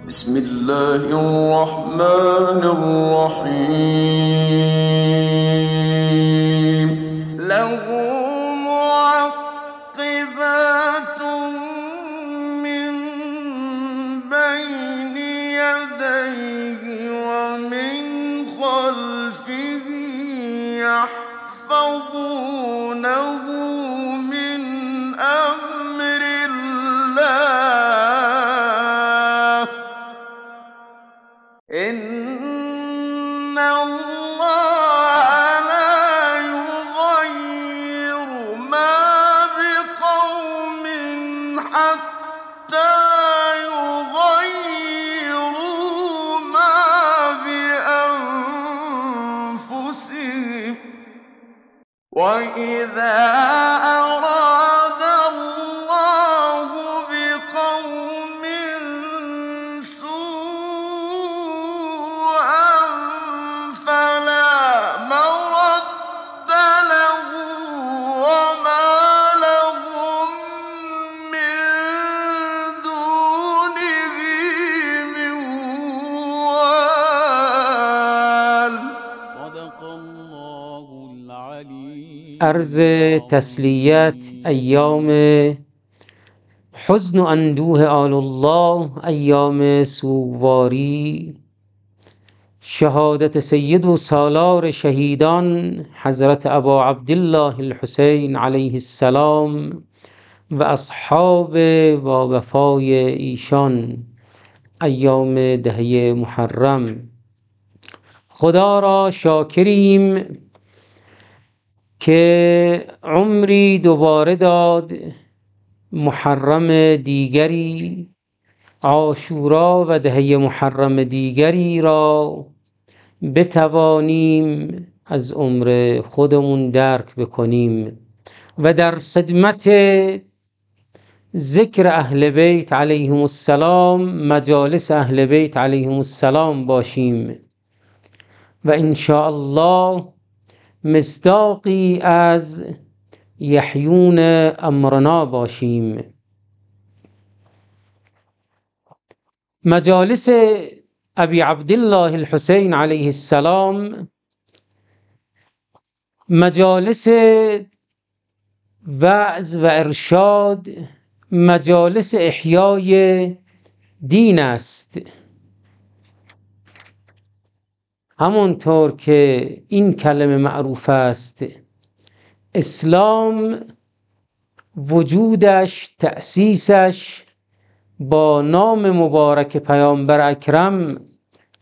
بسم الله الرحمن الرحيم له معقبات من بين يديه ومن خلفه يحفظونه من أمر الله إن الله لا يغير ما بقوم حتى يغيروا ما بأنفسهم وإذا أراد الله بقوم سوءا فلا مرد له وما لهم من دونه من وال. صدق الله العلي. عرض تسلیت ایام حزن و اندوه آل الله، ایام سوگواری، شهادت سید و سالار شهیدان حضرت ابا عبدالله الحسین علیه السلام و اصحاب با وفای ایشان، ایام دهه محرم. خدا را شاکریم که عمری دوباره داد، محرم دیگری، عاشورا و دهه محرم دیگری را بتوانیم از عمر خودمون درک بکنیم و در خدمت ذکر اهل بیت علیهم السلام، مجالس اهل بیت علیهم السلام باشیم و انشاءالله مصداقی از یحیون امرنا باشیم. مجالس ابی عبدالله الحسین علیه السلام مجالس وعظ و ارشاد، مجالس احیای دین است. همونطور که این کلمه معروف است، اسلام وجودش، تأسیسش با نام مبارک پیامبر اکرم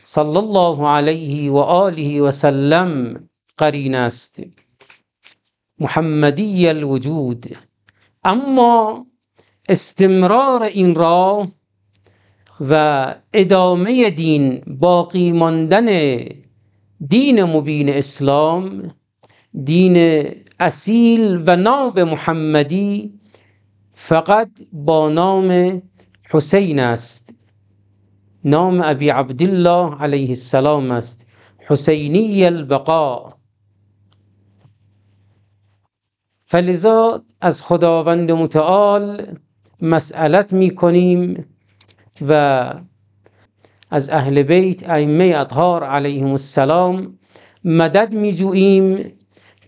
صلی الله علیه و آله و سلم قرین است، محمدی الوجود. اما استمرار این راه و ادامه دین، باقی ماندن دین مبین اسلام، دین اصیل و ناب محمدی، فقط با نام حسین است، نام ابی عبدالله علیه السلام است، حسینی البقاء. فلذا از خداوند متعال مسئلت می کنیم و از اهل بیت ائمه اطهار علیهم السلام مدد می جوییم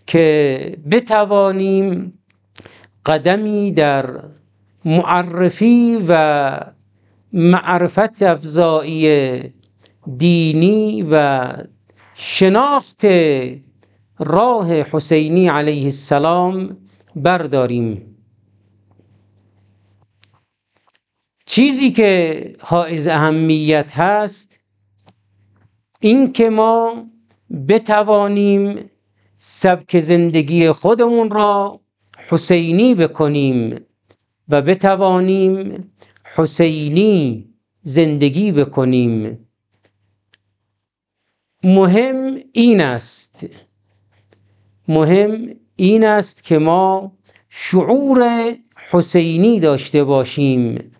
که بتوانیم قدمی در معرفی و معرفت افزایی دینی و شناخت راه حسینی علیه السلام برداریم. چیزی که حائز اهمیت هست این که ما بتوانیم سبک زندگی خودمون را حسینی بکنیم و بتوانیم حسینی زندگی بکنیم. مهم این است که ما شعور حسینی داشته باشیم،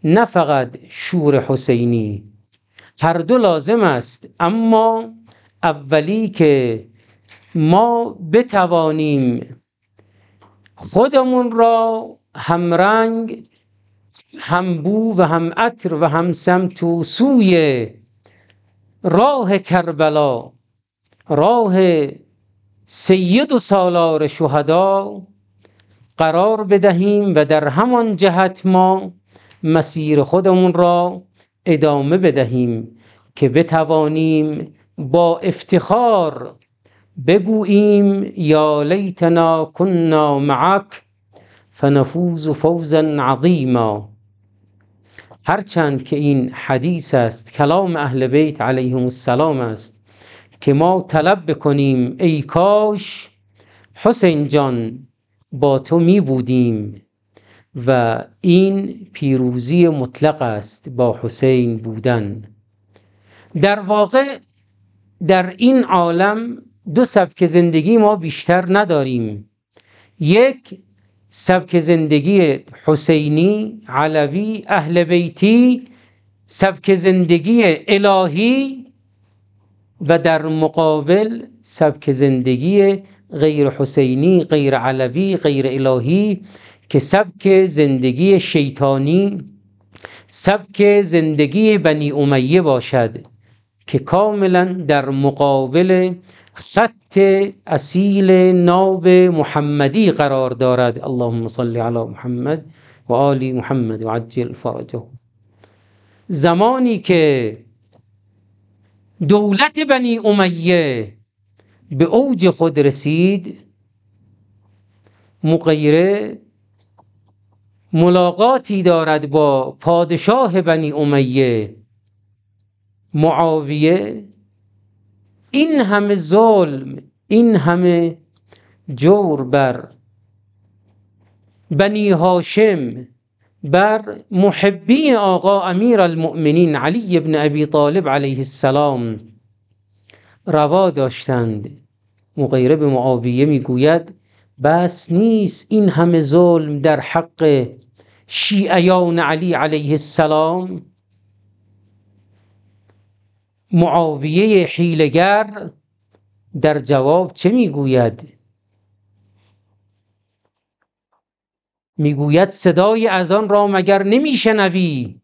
نه فقط شعور حسینی. هر دو لازم است، اما اولی که ما بتوانیم خودمون را همرنگ هم بو و هم عطر و هم سمت و سوی راه کربلا، راه سید و سالار شهدا قرار بدهیم و در همان جهت ما مسیر خودمون را ادامه بدهیم که بتوانیم با افتخار بگوییم یا لیتنا کنا معک فنفوز فوزا عظیما. هرچند که این حدیث است، کلام اهل بیت علیهم السلام است که ما طلب بکنیم ای کاش حسین جان با تو می بودیم و این پیروزی مطلق است با حسین بودن. در واقع در این عالم دو سبک زندگی ما بیشتر نداریم، یک سبک زندگی حسینی علوی اهل بیتی، سبک زندگی الهی، و در مقابل سبک زندگی غیر حسینی، غیر علوی، غیر الهی که سبک زندگی شیطانی، سبک زندگی بنی امیه باشد که کاملا در مقابل خط اصیل ناب محمدی قرار دارد. اللهم صل علی محمد و آل محمد و عجل فرجه. زمانی که دولت بنی امیه به اوج خود رسید، مغیره ملاقاتی دارد با پادشاه بنی امیه معاویه. این همه ظلم، این همه جور بر بنی هاشم، بر محبین آقا امیر المؤمنین علی بن ابی طالب علیه السلام روا داشتند. مغیره به معاویه میگوید بس نیست این همه ظلم در حق شیعیان علی علیه السلام؟ معاویه حیله‌گر در جواب چه میگوید؟ میگوید صدای اذان را مگر نمیشنوی؟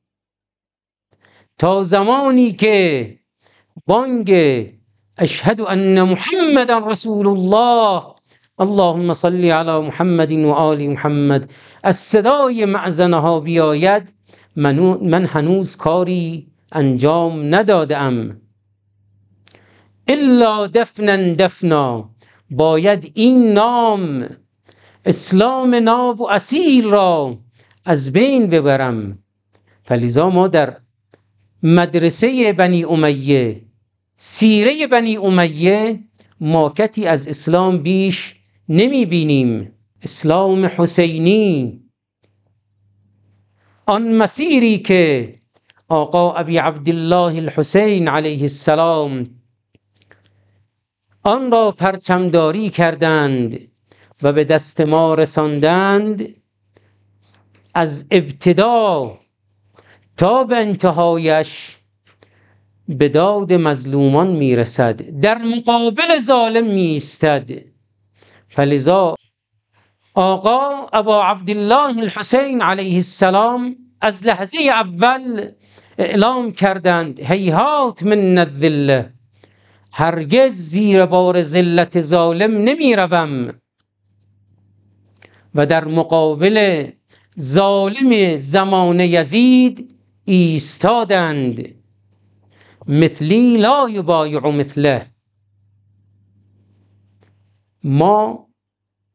تا زمانی که بانگ اشهد ان محمد رسول الله اللهم صل علی محمد و آل محمد از صدای معزنه ها بیاید، من هنوز کاری انجام ندادم. الا دفنا دفنا، باید این نام اسلام ناب و اصیل را از بین ببرم. فلذا ما در مدرسه بنی امیه، سیره بنی امیه، ماکتی از اسلام بیش نمی بینیم. اسلام حسینی، آن مسیری که آقا ابی عبدالله الحسین علیه السلام آن را پرچمداری کردند و به دست ما رساندند، از ابتدا تا به انتهایش به داد مظلومان میرسد، در مقابل ظالم میایستد. فلذا آقا ابا عبدالله الحسین علیه السلام از لحظه اول اعلام کردند هیهات من الذله، هرگز زیر بار ذلت ظالم نمی روم. و در مقابل ظالم زمان یزید ایستادند. مثلی لا یبایع مثله. ما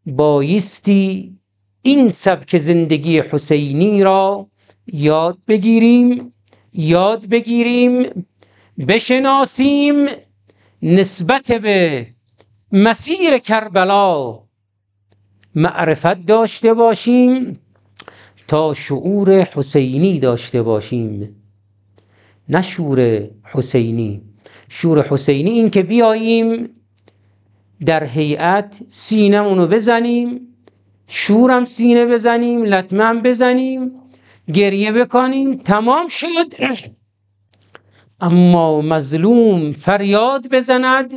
بایستی این سبک زندگی حسینی را یاد بگیریم، بشناسیم، نسبت به مسیر کربلا معرفت داشته باشیم تا شعور حسینی داشته باشیم. نه شور حسینی. شور حسینی این که بیاییم در هیئت سینمونو بزنیم، شورم سینه بزنیم، لطمه هم بزنیم، گریه بکنیم، تمام شد. اما مظلوم فریاد بزند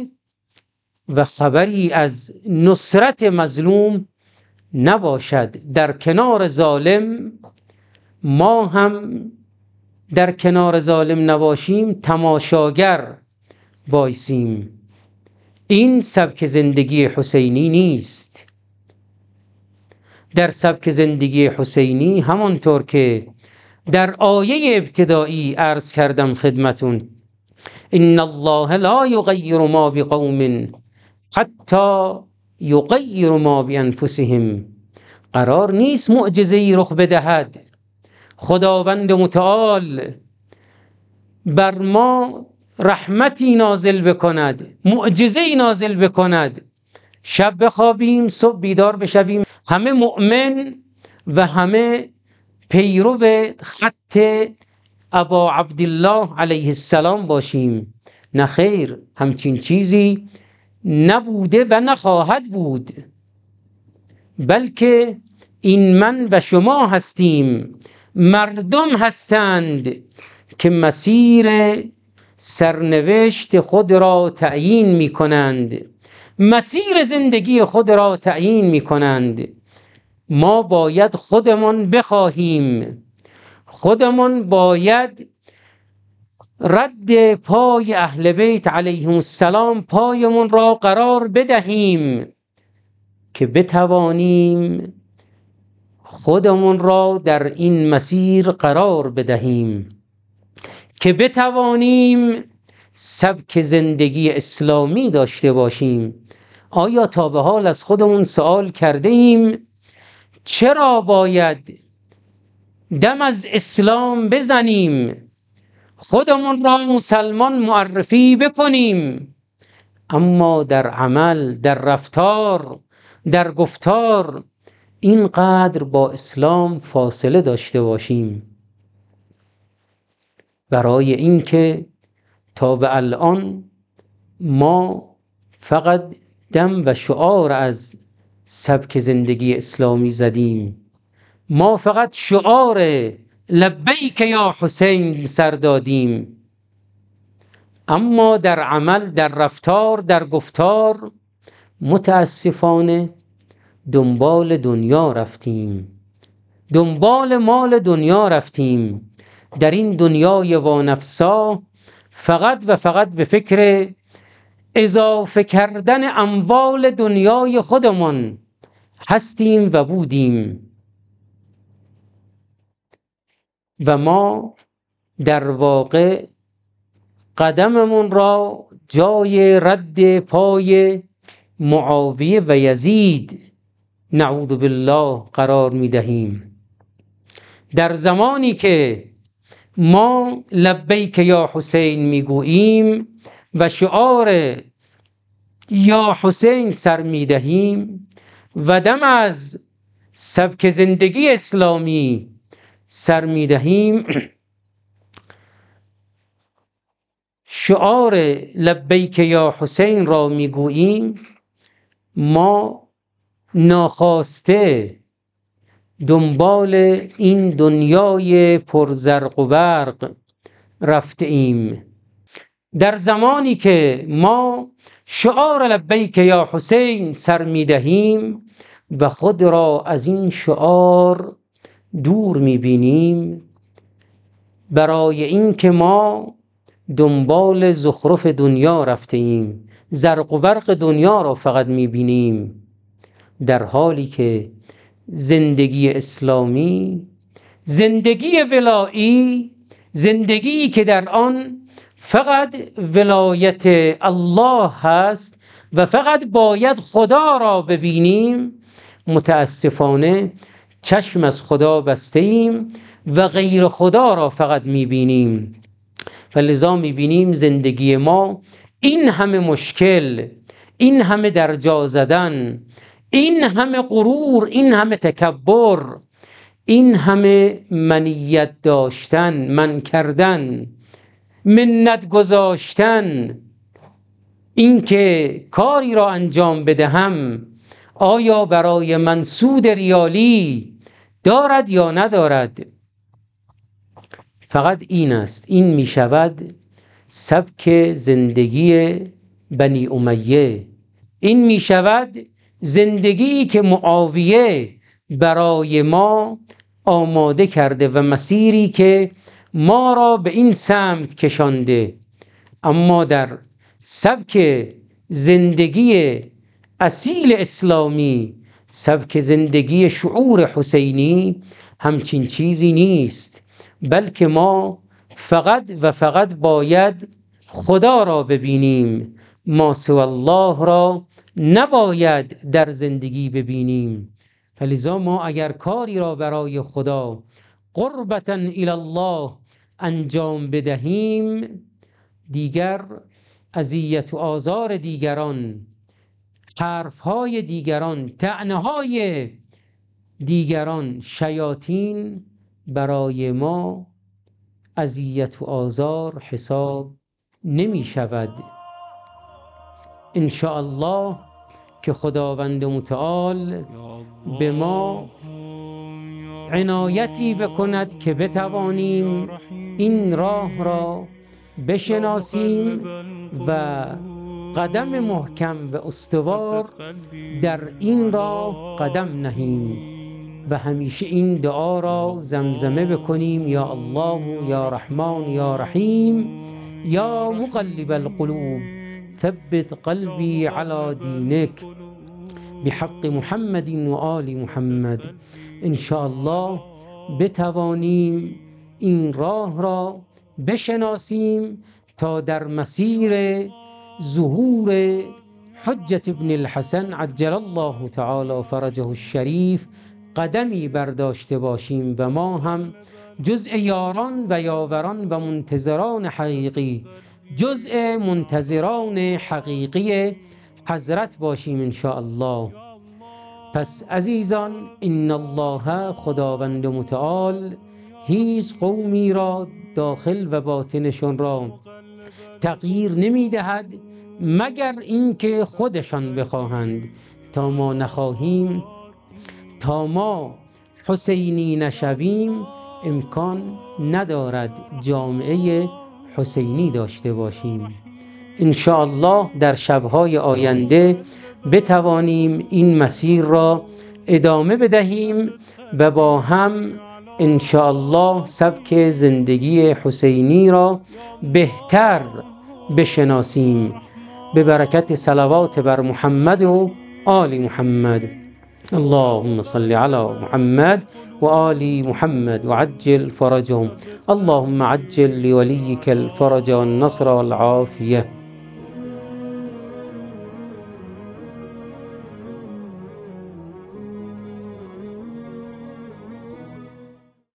و خبری از نصرت مظلوم نباشد، در کنار ظالم ما هم در کنار ظالم نباشیم، تماشاگر وایسیم. این سبک زندگی حسینی نیست. در سبک زندگی حسینی همانطور که در آیه ابتدایی عرض کردم خدمتون، ان الله لا یغیر ما بقوم حتی یغیر ما بانفسهم، قرار نیست معجزه‌ای رخ بدهد، خداوند متعال بر ما رحمتی نازل بکند، معجزه‌ای نازل بکند، شب بخوابیم صبح بیدار بشویم همه مؤمن و همه پیرو خط ابا عبدالله علیه السلام باشیم. نه خیر، همچین چیزی نبوده و نخواهد بود، بلکه این من و شما هستیم، مردم هستند که مسیر سرنوشت خود را تعیین می کنند، مسیر زندگی خود را تعیین می کنند. ما باید خودمان بخواهیم، خودمان باید رد پای اهل بیت علیهم السلام پایمون را قرار بدهیم که بتوانیم خودمون را در این مسیر قرار بدهیم، که بتوانیم سبک زندگی اسلامی داشته باشیم. آیا تا به حال از خودمون سوال کرده ایم چرا باید دم از اسلام بزنیم، خودمون را مسلمان معرفی بکنیم، اما در عمل، در رفتار، در گفتار اینقدر با اسلام فاصله داشته باشیم؟ برای اینکه تا به الان ما فقط دم و شعار از سبک زندگی اسلامی زدیم، ما فقط شعار لبیک یا حسین سر دادیم، اما در عمل، در رفتار، در گفتار متاسفانه دنبال دنیا رفتیم، دنبال مال دنیا رفتیم. در این دنیای وانفسا فقط و فقط به فکر اضافه کردن اموال دنیای خودمان هستیم و بودیم، و ما در واقع قدممون را جای رد پای معاویه و یزید نعوذ بالله قرار می دهیم. در زمانی که ما لبیک یا حسین می گوییم و شعار یا حسین سر می دهیم و دم از سبک زندگی اسلامی سر می دهیم، شعار لبیک یا حسین را می گوییم، ما ناخواسته دنبال این دنیای پرزرق و برق رفته ایم. در زمانی که ما شعار لبیک یا حسین سر می دهیم و خود را از این شعار دور می بینیم، برای این که ما دنبال زخرف دنیا رفته ایم، زرق و برق دنیا را فقط می بینیم، در حالی که زندگی اسلامی، زندگی ولایی، زندگی که در آن فقط ولایت الله هست و فقط باید خدا را ببینیم، متاسفانه چشم از خدا بسته ایم و غیر خدا را فقط میبینیم. فلذا میبینیم زندگی ما این همه مشکل، این همه درجا زدن، این همه غرور، این همه تکبر، این همه منیت داشتن، من کردن، منت گذاشتن، این که کاری را انجام بدهم آیا برای من سود ریالی دارد یا ندارد. فقط این است، این می شود سبک زندگی بنی امیه، این می شود زندگی که معاویه برای ما آماده کرده و مسیری که ما را به این سمت کشانده. اما در سبک زندگی اصیل اسلامی، سبک زندگی شعور حسینی، همچین چیزی نیست، بلکه ما فقط باید خدا را ببینیم، ما سوی الله را نباید در زندگی ببینیم. فلذا ما اگر کاری را برای خدا قربتاً الی الله انجام بدهیم، دیگر اذیت و آزار دیگران، حرفهای دیگران، طعنه‌های دیگران، شیاطین برای ما اذیت و آزار حساب نمی شود. انشاءالله که خداوند متعال به ما عنایتی بکند که بتوانیم این راه را بشناسیم و قدم محکم و استوار در این راه قدم نهیم و همیشه این دعا را زمزمه بکنیم: یا الله یا رحمان یا رحیم یا مقلب القلوب ثبت قلبی علی دینک بحق محمد و آل محمد. انشاءالله بتوانیم این راه را بشناسیم تا در مسیر ظهور حجت ابن الحسن عجل الله تعالی فرجه الشریف قدمی برداشته باشیم و ما هم جزء یاران و یاوران و منتظران حقیقی، جزء منتظران حقیقی حضرت باشیم انشاءالله. پس عزیزان، ان الله خداوند متعال هیچ قومی را داخل و باطنشان را تغییر نمی دهد مگر اینکه خودشان بخواهند. تا ما نخواهیم، تا ما حسینی نشویم، امکان ندارد جامعه حسینی داشته باشیم. انشاءالله در شبهای آینده بتوانیم این مسیر را ادامه بدهیم و با هم انشاءالله سبک زندگی حسینی را بهتر بشناسیم به برکت صلوات بر محمد و آل محمد. اللهم صل على محمد وآل محمد وعجل فرجهم. اللهم عجل لوليك الفرج والنصر والعافية.